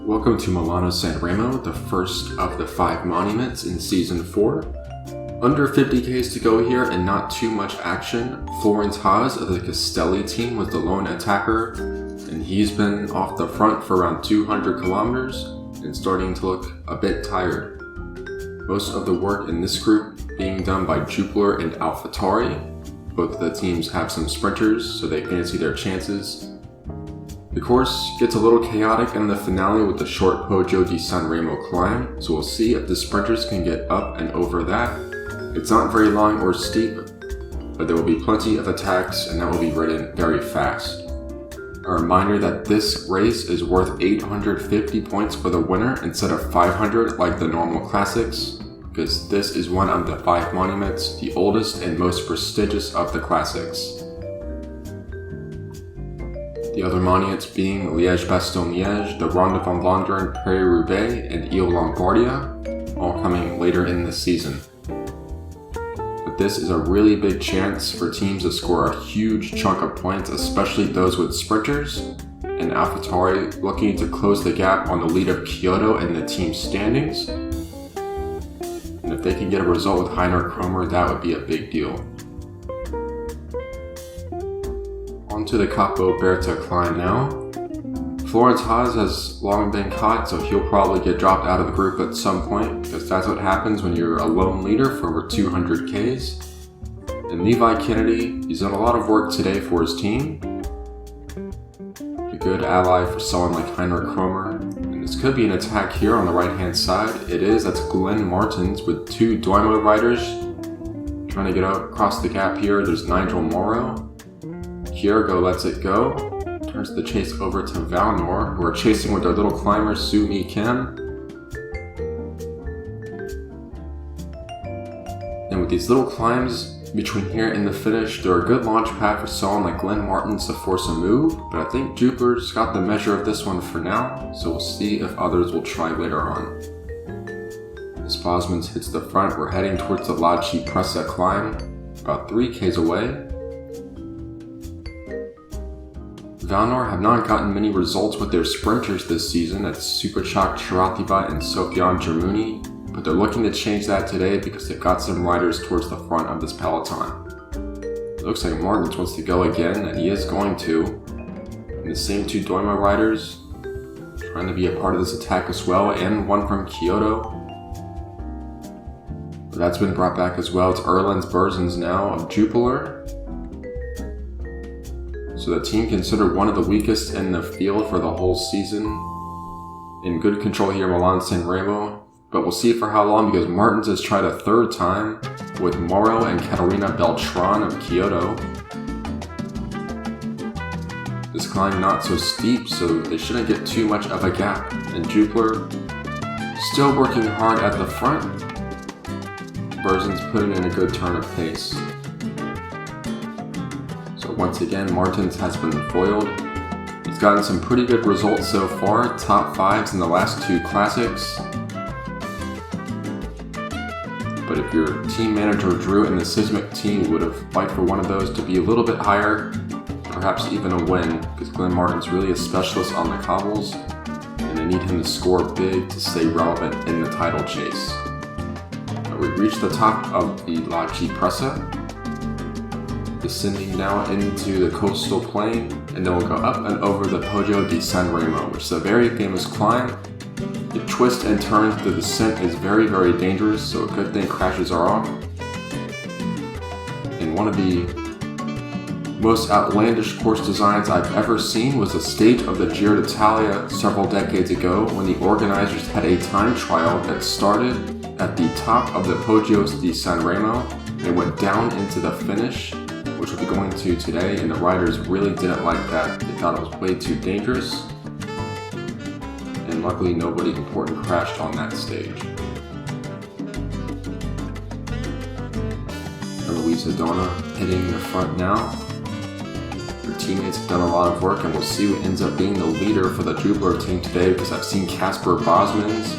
Welcome to Milano-Sanremo, the first of the 5 monuments in Season 4. Under 50Ks to go here and not too much action. Florence Haas of the Castelli team was the lone attacker, and he's been off the front for around 200 kilometers and starting to look a bit tired. Most of the work in this group being done by Jupiler and AlphaTauri. Both of the teams have some sprinters, so they fancy their chances. The course gets a little chaotic in the finale with the short Poggio di Sanremo climb, so we'll see if the sprinters can get up and over that. It's not very long or steep, but there will be plenty of attacks and that will be ridden very fast. A reminder that this race is worth 850 points for the winner instead of 500 like the normal classics, because this is one of the 5 monuments, the oldest and most prestigious of the classics. The other monuments being Liège-Bastogne-Liège, the Ronde van Vlaanderen, Paris-Roubaix, and Ile-Lombardia, all coming later in the season. But this is a really big chance for teams to score a huge chunk of points, especially those with sprinters, and AlphaTauri looking to close the gap on the lead of Kyoto in the team standings. And if they can get a result with Heiner Kromer, that would be a big deal. Onto the Capo Berta climb now. Florence Haas has long been caught, so he'll probably get dropped out of the group at some point, because that's what happens when you're a lone leader for over 200 Ks. And Levi Kennedy, he's done a lot of work today for his team. A good ally for someone like Heiner Kromer. And this could be an attack here on the right hand side. It is, that's Glenn Martins with 2 Doimo riders trying to get across the gap here. There's Nigel Morrow. Kiergo lets it go, turns the chase over to Valnor, who are chasing with their little climber Su Mi Kim. And with these little climbs between here and the finish, they're a good launch pad for someone like Glenn Martins to force a move, but I think Jupiler's got the measure of this one for now, so we'll see if others will try later on. As Bosmans hits the front, we're heading towards the Lacci Pressa climb, about 3 Ks away. Valnor have not gotten many results with their sprinters this season. That's Superchak Chirativa and Sofian Germuni, but they're looking to change that today because they've got some riders towards the front of this peloton. It looks like Martins wants to go again, and he is going to. And the same 2 Doimo riders trying to be a part of this attack as well, and one from Kyoto. But that's been brought back as well. It's Erlends Berzens now of Jupiler. So the team considered one of the weakest in the field for the whole season. In good control here, Milan-Sanremo, but we'll see for how long because Martins has tried a 3rd time with Morrow and Caterina Beltran of Kyoto. This climb not so steep, so they shouldn't get too much of a gap. And Jupiler still working hard at the front. Berzens putting in a good turn of pace. Once again, Martins has been foiled. He's gotten some pretty good results so far, top 5s in the last 2 classics. But if your team manager Drew and the Sismic team would have fight for one of those to be a little bit higher, perhaps even a win, because Glenn Martin's really a specialist on the cobbles, and they need him to score big to stay relevant in the title chase. But we've reached the top of the Lacci Pressa, descending now into the coastal plain, and then we'll go up and over the Poggio di Sanremo, which is a very famous climb. The twist and turns, the descent is very, very dangerous, so a good thing crashes are off. And one of the most outlandish course designs I've ever seen was the stage of the Giro d'Italia several decades ago when the organizers had a time trial that started at the top of the Poggio di Sanremo and went down into the finish, which we'll be going to today, and the riders really didn't like that. They thought it was way too dangerous, and luckily nobody important crashed on that stage. Eloisa Donna hitting the front now. Her teammates have done a lot of work, and we'll see who ends up being the leader for the Jupiler team today, because I've seen Casper Bosmans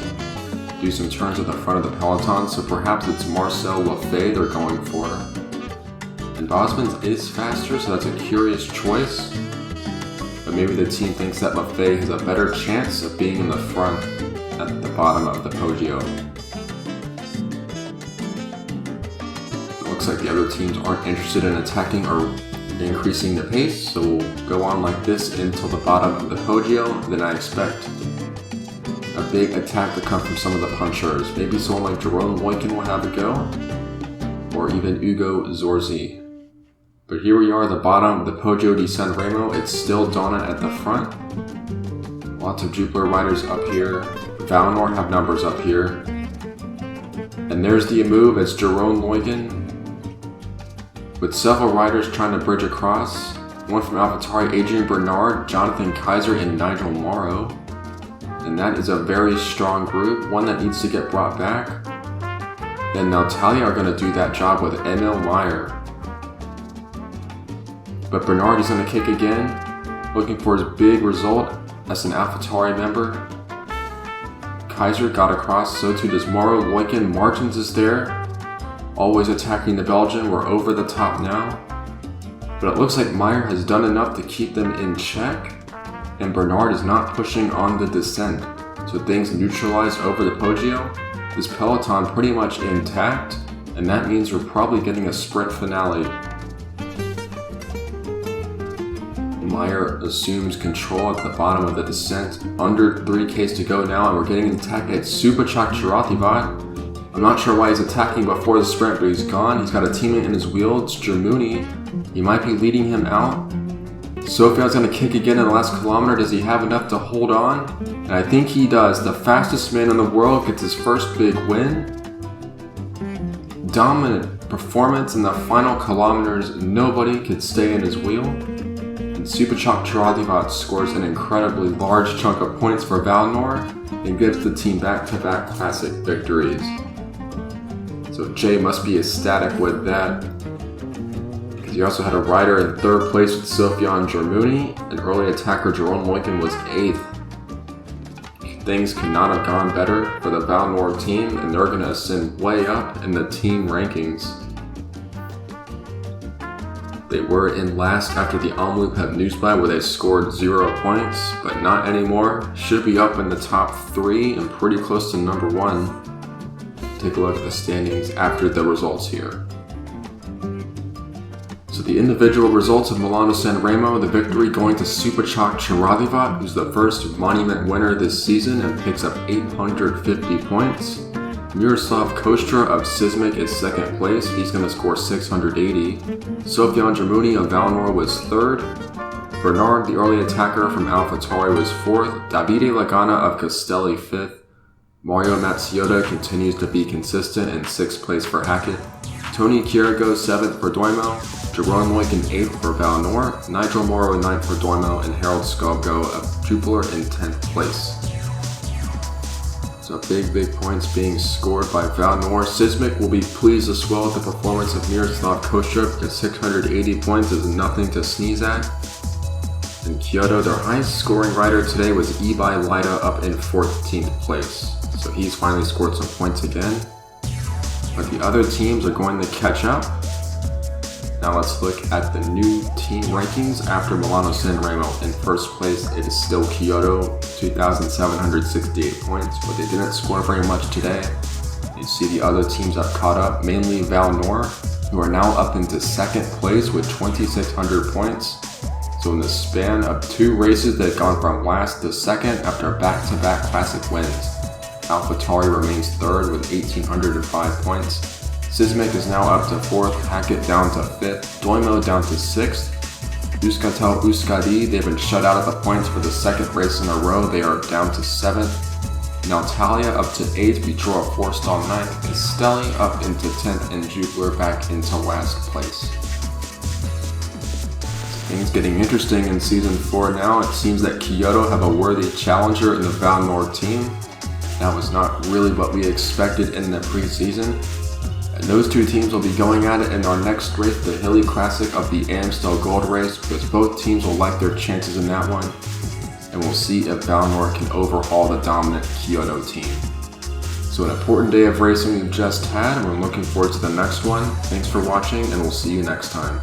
do some turns at the front of the peloton, so perhaps it's Marcel Lafay they're going for. And Bosmans is faster, so that's a curious choice. But but maybe the team thinks that Maffei has a better chance of being in the front at the bottom of the Poggio. It looks like the other teams aren't interested in attacking or increasing the pace, so we'll go on like this until the bottom of the Poggio. Then I expect a big attack to come from some of the punchers. Maybe someone like Jerome Loiken will have a go, or even Ugo Zorzi. But here we are at the bottom of the Poggio di Sanremo. It's still Donna at the front. Lots of Jupiler riders up here. VeloTour have numbers up here. And there's the move as Jerome Loiken, with several riders trying to bridge across. One from AlphaTauri, Adrian Bernard, Jonathan Kaiser, and Nigel Morrow. And that is a very strong group, one that needs to get brought back. And Natalia are going to do that job with Emil Meyer. But Bernard is going to kick again, looking for his big result as an AlphaTauri member. Kaiser got across, so too does Morrow. Loiken, Martins is there, always attacking the Belgian. We're over the top now. But it looks like Meyer has done enough to keep them in check, and Bernard is not pushing on the descent. So things neutralized over the Poggio. This peloton pretty much intact, and that means we're probably getting a sprint finale. Meyer assumes control at the bottom of the descent. Under 3Ks to go now, and we're getting an attack at Superchak Chirativat. I'm not sure why he's attacking before the sprint, but he's gone. He's got a teammate in his wheel. It's Germuni. He might be leading him out. Sofian's going to kick again in the last kilometer. Does he have enough to hold on? And I think he does. The fastest man in the world gets his first big win. Dominant performance in the final kilometers. Nobody could stay in his wheel. And Superchak Chirativat scores an incredibly large chunk of points for VeloTour and gives the team back-to-back classic victories. So Jay must be ecstatic with that. He also had a rider in third place with Sofian Germuni, and early attacker Jerome Loiken was 8th. Things could not have gone better for the VeloTour team, and they're going to ascend way up in the team rankings. They were in last after the Omloop Newsby, where they scored 0 points, but not anymore. Should be up in the top 3 and pretty close to number 1. Take a look at the standings after the results here. So the individual results of Milano-Sanremo, the victory going to Superchak Chirativat, who's the first monument winner this season and picks up 850 points. Miroslav Kostra of Sismic is second place. He's going to score 680. Sofian Germuni of VeloTour was third. Bernard, the early attacker from AlphaTauri, was fourth. Davide Lagana of Castelli fifth. Mario Mazziota continues to be consistent in sixth place for Hackett. Tony Kirigo 7th for Doimo, Jerome Loiken 8th for VeloTour, Nigel Morrow 9th for Doimo, and Harold Skobgo of Jupiler in 10th place. So big points being scored by VeloTour. Sismic will be pleased as well with the performance of Miroslav Kostra, because 680 points is nothing to sneeze at. In Kyoto, their highest scoring rider today was Ibai Lida up in 14th place. So he's finally scored some points again. But the other teams are going to catch up. Now let's look at the new team rankings after Milano-Sanremo. In first place, it is still Kyoto, 2,768 points, but they didn't score very much today. You see the other teams have caught up, mainly VeloTour, who are now up into second place with 2,600 points. So in the span of 2 races, they've gone from last to second after back-to-back classic wins. AlphaTauri remains third with 1,805 points. Sismic is now up to 4th, Hackett down to 5th, Doimo down to 6th. Euskaltel Euskadi, they've been shut out of the points for the second race in a row. They are down to 7th. Natalia up to 8th, Vitora Forstall 9th, Castelli up into 10th, and Jupiler back into last place. Things getting interesting in Season 4 now. It seems that Kyoto have a worthy challenger in the VeloTour team. That was not really what we expected in the preseason. And those two teams will be going at it in our next race, the Hilly Classic of the Amstel Gold Race, because both teams will like their chances in that one. And we'll see if VeloTour can overhaul the dominant Kyoto team. So an important day of racing we've just had, and we're looking forward to the next one. Thanks for watching, and we'll see you next time.